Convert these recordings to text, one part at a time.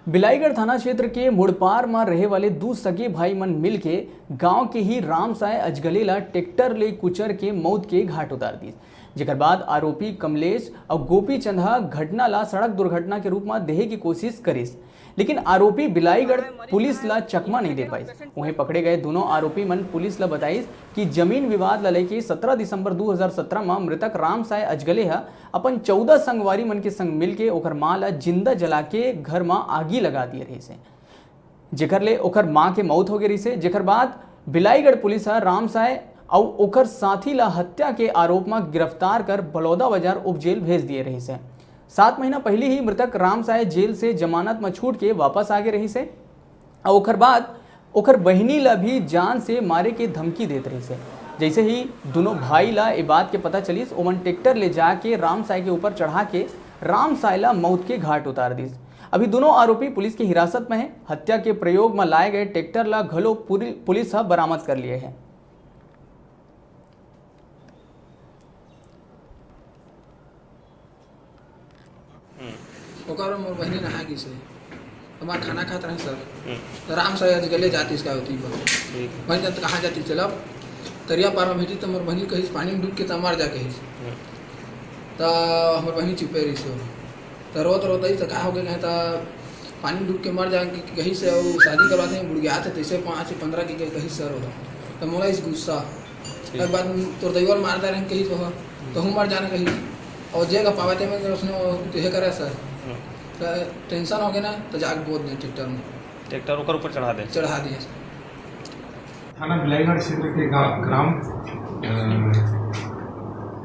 बिलाईगढ़ थाना क्षेत्र के मुड़पार में रहे वाले दू सगे भाई मन मिल के गाँव के ही रामसाय अजगलेला ट्रैक्टर ले कुचर के मौत के घाट उतार दी। जेकर बाद आरोपी कमलेश और गोपी चंदा घटना ला सड़क दुर्घटना के रूप में देहे की कोशिश करिस, लेकिन आरोपी बिलाईगढ़ पुलिस ला चकमा नहीं दे पाई। वहीं पकड़े गए दोनों आरोपी मन पुलिस ला बताइस कि जमीन विवाद ला लेके 17 दिसंबर 2017 में मृतक रामसाय अजगले अपन 14 संगवारी मन के संग मिलके ओकर मां ला जिंदा जला के घर में आगी लगा दिए रही से, जेकर ले ओकर मां के मौत हो गई से। जेकर बाद बिलाईगढ़ पुलिस रामसाय और ओकर साथी ला हत्या के आरोप में गिरफ्तार कर बलौदा बाजार उप जेल भेज दिए रही से। 7 महीना पहले ही मृतक रामसाय जेल से जमानत में छूट के वापस आ गए रही से और ओकर बाद ओकर बहिनी ला भी जान से मारे के धमकी देते रही से। जैसे ही दोनों भाई ला ये बात के पता चलिस, ओमन ट्रैक्टर ले जाके रामसाय के ऊपर चढ़ा के रामसाय ला मौत के घाट उतार दिस। अभी दोनों आरोपी पुलिस की हिरासत में है। हत्या के प्रयोग में लाए गए ट्रैक्टर ला घलो पुलिस बरामद कर लिए है। ओकर मोर बहिनी नहा गई से हमार खाना खात रहे सर तो रामसाय अजगले जाती इसका होती बहन जब कहाँ जाती चलब तरिया पार में भेजी तो मोर बहनी कही पानी में डूब के तो मर जा कही तो हमार बहनी चुपे रही से तो रोत ही तो कहा हो गए तो पानी में डूब के मर जा कहीं से और शादी करवाते हैं बुढ़ गया थे तैसे 5 से 15 की कहीं सर हो तो मोला इस गुस्सा एक बार तोर दैवर मारता रहे कहीं तो हूँ मर जाना कहीं और जेगा पावते में उसने तुहे करे सर तो टेंशन हो गया ना तो जाग बोल दें ट्रैक्टर ओकर ऊपर चढ़ा दिए। थाना बिलाईगढ़ क्षेत्र के ग्राम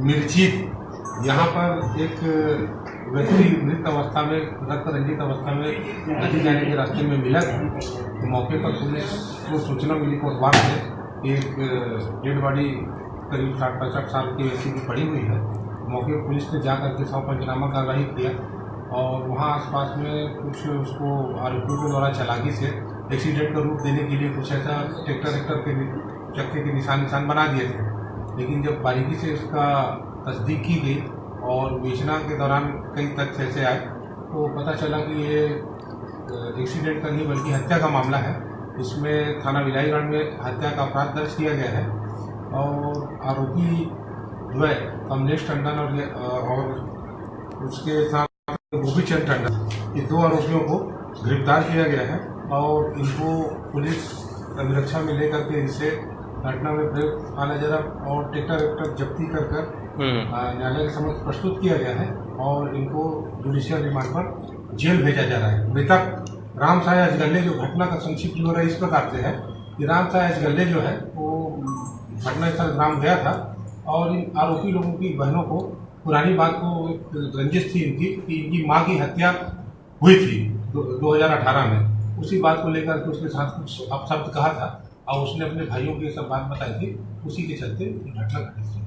मिर्ची यहाँ पर एक व्यक्ति मृत अवस्था में रक्त रंजित अवस्था में नदी जाने के रास्ते में मिला था। तो मौके पर पुलिस को सूचना मिली कोटवार से एक डेड बॉडी करीब 60-65 साल की व्यक्ति की पड़ी हुई है। मौके पर पुलिस ने जाकर के 100 पंचनामा कार्रवाई किया और वहाँ आसपास में कुछ उसको आरोपियों के द्वारा चालाकी से एक्सीडेंट का रूप देने के लिए कुछ ऐसा ट्रैक्टर के चक्के के निशान बना दिए थे। लेकिन जब बारीकी से उसका तस्दीक की गई और विवेचना के दौरान कई तथ्य ऐसे आए तो पता चला कि ये एक्सीडेंट का नहीं बल्कि हत्या का मामला है। इसमें थाना बिलाईगढ़ में हत्या का अपराध दर्ज किया गया है और आरोपी जो है कमलेश टंडन और उसके साथ गोपी चंद टंडन, ये 2 आरोपियों को गिरफ्तार किया गया है और इनको पुलिस अभिरक्षा में लेकर के इनसे घटना में प्रयुक्त आला जरब और ट्रैक्टर जब्ती कर न्यायालय के समक्ष प्रस्तुत किया गया है और इनको जुडिशियल रिमांड पर जेल भेजा जा रहा है। मृतक रामसाय अजगले जो घटना का संक्षिप्त विवरण इस प्रकार से है कि रामसाय अजगले जो है वो घटनास्थल ग्राम गया था और इन आरोपी लोगों की बहनों को पुरानी बात को एक रंजिश थी इनकी कि इनकी माँ की हत्या हुई थी 2018 में। उसी बात को लेकर के उसके साथ कुछ अपशब्द कहा था और उसने अपने भाइयों की सब बात बताई थी, उसी के चलते घटना घटी थी।